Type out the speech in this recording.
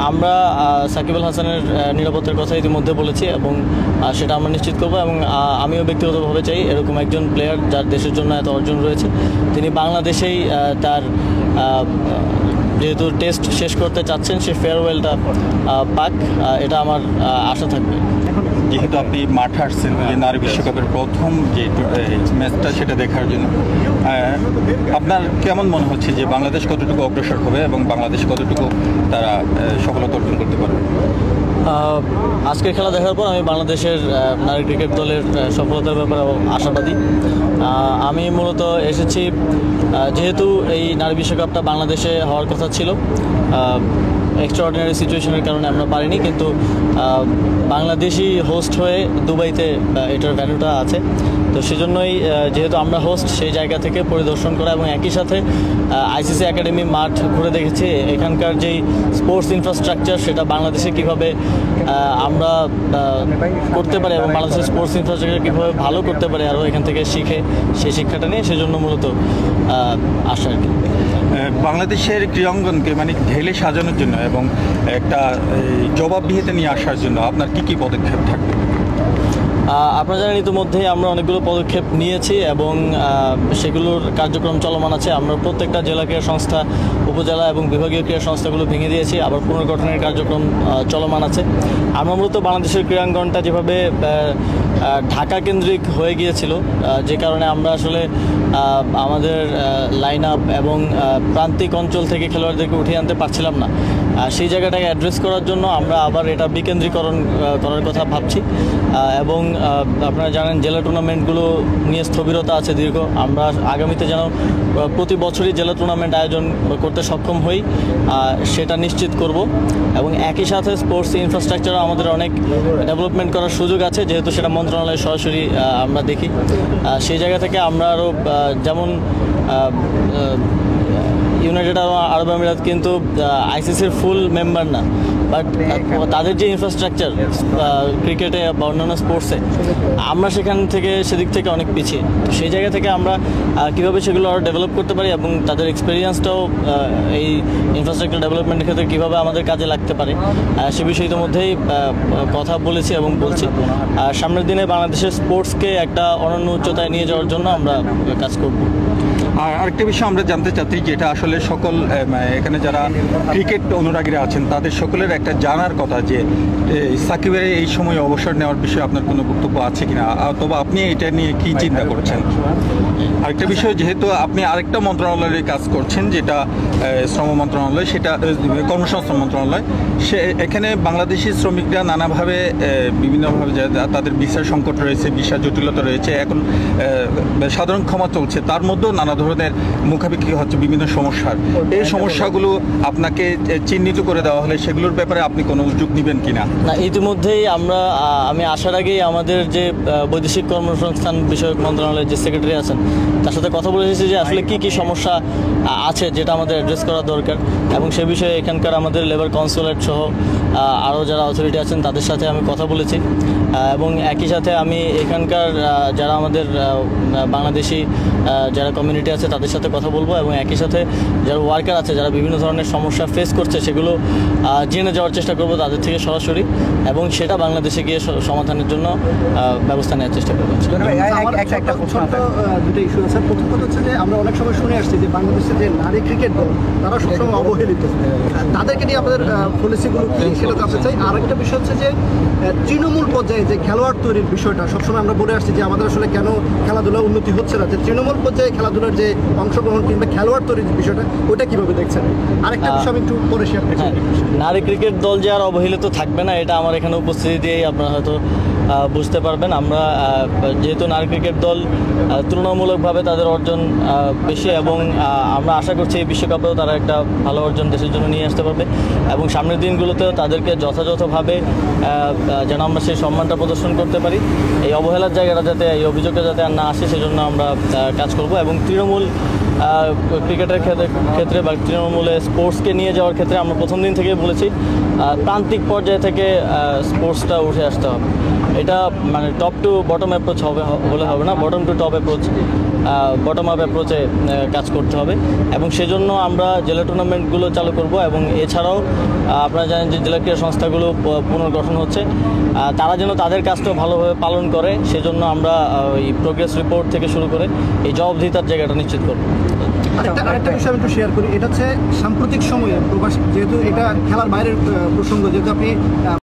আমরা সাকিব আল হাসানের নিরাপত্তার কথা ইতিমধ্যে বলেছি এবং সেটা আমরা নিশ্চিত করব এবং আমিও ব্যক্তিগতভাবে চাই এরকম একজন প্লেয়ার যার দেশের জন্য এত অর্জন রয়েছে তিনি বাংলাদেশেই তার যেহেতু টেস্ট শেষ করতে চাচ্ছেন সে ফেয়ারওয়েলটা পাক, এটা আমার আশা থাকবে। যেহেতু আপনি মাঠে আসছেন যে নারী বিশ্বকাপের প্রথম যে ম্যাচটা সেটা দেখার জন্য, আপনার কেমন মনে হচ্ছে যে বাংলাদেশ কতটুকু অগ্রসর হবে এবং বাংলাদেশ কতটুকু তারা সফলতা অর্জন করতে পারবে? আজকের খেলা দেখার পর আমি বাংলাদেশের নারী ক্রিকেট দলের সফলতার ব্যাপারে আশাবাদী। আমি মূলত এসেছি যেহেতু এই নারী বিশ্বকাপটা বাংলাদেশে হওয়ার কথা ছিল, এক্সট্রাঅর্ডিনারি সিচুয়েশনের কারণে আমরা পারিনি, কিন্তু বাংলাদেশি হোস্ট হয়ে দুবাইতে এটার ভ্যালুটা আছে, তো সেজন্যই যেহেতু আমরা হোস্ট সেই জায়গা থেকে পরিদর্শন করা এবং একই সাথে আইসিসি একাডেমি মাঠ ঘুরে দেখেছি এখানকার যেই স্পোর্টস ইনফ্রাস্ট্রাকচার সেটা বাংলাদেশে কীভাবে আমরা করতে পারি এবং বাংলাদেশের স্পোর্টস ইনফ্রাস্ট্রাকচার কীভাবে ভালো করতে পারি আরও এখান থেকে শিখে সেই শিক্ষাটা নিয়ে সেজন্য মূলত আসা আর কি। বাংলাদেশের ক্রীড়াঙ্গনকে মানে ঢেলে সাজানোর জন্য এবং একটা জবাবদিহিতা নিয়ে আসার জন্য আপনার কী কী পদক্ষেপ থাকবে? আপনারা জানেন ইতিমধ্যেই আমরা অনেকগুলো পদক্ষেপ নিয়েছি এবং সেগুলোর কার্যক্রম চলমান আছে। আমরা প্রত্যেকটা জেলা ক্রীড়া সংস্থা, উপজেলা এবং বিভাগীয় ক্রীড়া সংস্থাগুলো ভেঙে দিয়েছি, আবার পুনর্গঠনের কার্যক্রম চলমান আছে। আমরা মূলত বাংলাদেশের ক্রীড়াঙ্গনটা যেভাবে ঢাকা কেন্দ্রিক হয়ে গিয়েছিল, যে কারণে আমরা আসলে আমাদের লাইন আপ এবং প্রান্তিক অঞ্চল থেকে খেলোয়াড়দেরকে উঠিয়ে আনতে পারছিলাম না, সেই জায়গাটাকে অ্যাড্রেস করার জন্য আমরা আবার এটা বিকেন্দ্রীকরণ করার কথা ভাবছি। এবং আপনারা জানেন জেলা টুর্নামেন্টগুলো নিয়ে স্থবিরতা আছে দীর্ঘ, আমরা আগামীতে যেন প্রতি বছরই জেলা টুর্নামেন্ট আয়োজন করতে সক্ষম হই সেটা নিশ্চিত করব এবং একই সাথে স্পোর্টস ইনফ্রাস্ট্রাকচারও আমাদের অনেক ডেভেলপমেন্ট করার সুযোগ আছে, যেহেতু সেটা মন্ত্রণালয়ে সরাসরি আমরা দেখি। সেই জায়গা থেকে আমরা আরও যেমন ইউনাইটেড আরব আমিরাত কিন্তু আইসিসির ফুল মেম্বার না, বাট তাদের যে ইনফ্রাস্ট্রাকচার ক্রিকেটে বা অন্যান্য স্পোর্টসে আমরা সেখান থেকে সেদিক থেকে অনেক পিছিয়ে, তো সেই জায়গা থেকে আমরা কীভাবে সেগুলো আরও ডেভেলপ করতে পারি এবং তাদের এক্সপিরিয়েন্সটাও এই ইনফ্রাস্ট্রাকচার ডেভেলপমেন্টের ক্ষেত্রে কীভাবে আমাদের কাজে লাগতে পারে সে বিষয়ে ইতিমধ্যেই কথা বলেছি এবং বলছি। সামনের দিনে বাংলাদেশের স্পোর্টসকে একটা অনন্য উচ্চতায় নিয়ে যাওয়ার জন্য আমরা কাজ করব। আর আরেকটা বিষয় আমরা জানতে চাচ্ছি, যেটা আসলে সকল এখানে যারা ক্রিকেট অনুরাগীরা আছেন তাদের সকলের একটা জানার কথা, যে সাকিবের এই সময় অবসর নেওয়ার বিষয়ে আপনার কোনো বক্তব্য আছে কিনা, অথবা আপনি এটা নিয়ে কি চিন্তা করছেন? আরেকটা বিষয়, যেহেতু আপনি আরেকটা মন্ত্রণালয়ে কাজ করছেন যেটা শ্রম মন্ত্রণালয়, সেটা কর্মসংস্থান মন্ত্রণালয়, সে এখানে বাংলাদেশি শ্রমিকরা নানাভাবে বিভিন্নভাবে তাদের ভিসার সংকট রয়েছে, ভিসা জটিলতা রয়েছে, এখন সাধারণ ক্ষমা চলছে, তার মধ্যেও নানা ধরনের মুখাপেক্ষি হচ্ছে বিভিন্ন সমস্যার। এই সমস্যাগুলো আপনাকে চিহ্নিত করে দেওয়া হলে সেগুলোর ব্যাপারে আপনি কোনো উদ্যোগ নেবেন কিনা? না, ইতিমধ্যেই আমি আসার আগেই আমাদের যে বৈদেশিক কর্মসংস্থান বিষয়ক মন্ত্রণালয়ের যে সেক্রেটারি আছেন তার সাথে কথা বলে এসেছি যে আসলে কী কী সমস্যা আছে যেটা আমাদের অ্যাড্রেস করা দরকার, এবং সে বিষয়ে এখানকার আমাদের লেবার কনসুলেট সহ আরও যারা অথরিটি আছেন তাদের সাথে আমি কথা বলেছি এবং একই সাথে আমি এখানকার যারা আমাদের বাংলাদেশি যারা কমিউনিটি আছে তাদের সাথে কথা বলবো এবং একই সাথে যারা ওয়ার্কার আছে যারা বিভিন্ন ধরনের সমস্যা ফেস করছে সেগুলো জেনে যাওয়ার চেষ্টা করবো তাদের থেকে সরাসরি, এবং সেটা বাংলাদেশে গিয়ে সমাধানের জন্য ব্যবস্থা নেওয়ার চেষ্টা করবো। দুটো ইস্যু আছে। প্রথম কথা হচ্ছে যে আমরা অনেক সময় শুনে আসছি যে বাংলাদেশের যে নারী ক্রিকেট দল তারা সবসময় অবহেলিত, তাদেরকে নিয়ে আমাদের পলিসিগুলো কি সেটা জানতে চাই। আরেকটা বিষয় হচ্ছে যে তৃণমূল পর্যায়ে যে খেলোয়াড় তৈরির বিষয়টা সবসময় আমরা বলে আসছি যে আমাদের আসলে কেন খেলাধুলা উন্নতি হচ্ছে না, যে তৃণমূল পর্যায়ে খেলাধুলার যে অংশগ্রহণ কিংবা খেলোয়াড় তৈরির বিষয়টা ওটা কীভাবে দেখছেন? আরেকটা বিষয় আমি একটু পরে শেয়ার করছি। নারী ক্রিকেট দল যে আর অবহেলিত থাকবে না এটা আমার এখানে উপস্থিতি দিয়েই আপনারা হয়তো বুঝতে পারবেন। আমরা যেহেতু নারী ক্রিকেট দল তুলনামূলকভাবে তাদের অর্জন বেশি এবং আমরা আশা করছি এই বিশ্বকাপেও তারা একটা ভালো অর্জন দেশের জন্য নিয়ে আসতে পারবে এবং সামনের দিনগুলোতেও তাদেরকে যথাযথভাবে যেন আমরা সেই সম্মানটা প্রদর্শন করতে পারি, এই অবহেলার জায়গাটা যাতে এই অভিযোগটা যাতে আর না আসে সেজন্য আমরা কাজ করব। এবং তৃণমূল ক্রিকেটের ক্ষেত্রে বা তৃণমূলে স্পোর্টসকে নিয়ে যাওয়ার ক্ষেত্রে আমরা প্রথম দিন থেকেই বলেছি প্রান্তিক পর্যায় থেকে স্পোর্টসটা উঠে আসতে হবে। এটা মানে টপ টু বটম অ্যাপ্রোচ হলে হবে না, bottom to top approach bottom up অ্যাপ্রোচে কাজ করতে হবে এবং সেজন্য আমরা জেলা টুর্নামেন্টগুলো চালু করব এবং এছাড়াও আপনারা জানেন যে জেলা ক্রীড়া সংস্থাগুলো পুনর্গঠন হচ্ছে, তারা যেন তাদের কাজটাও ভালোভাবে পালন করে সেজন্য আমরা ওই প্রোগ্রেস রিপোর্ট থেকে শুরু করে এই জবাবদিহিতার জায়গাটা নিশ্চিত করব। আরেকটা বিষয় আমি একটু শেয়ার করি, এটা হচ্ছে সাম্প্রতিক সময়ে প্রবাস, যেহেতু এটা খেলার বাইরের প্রসঙ্গ, যেহেতু আপনি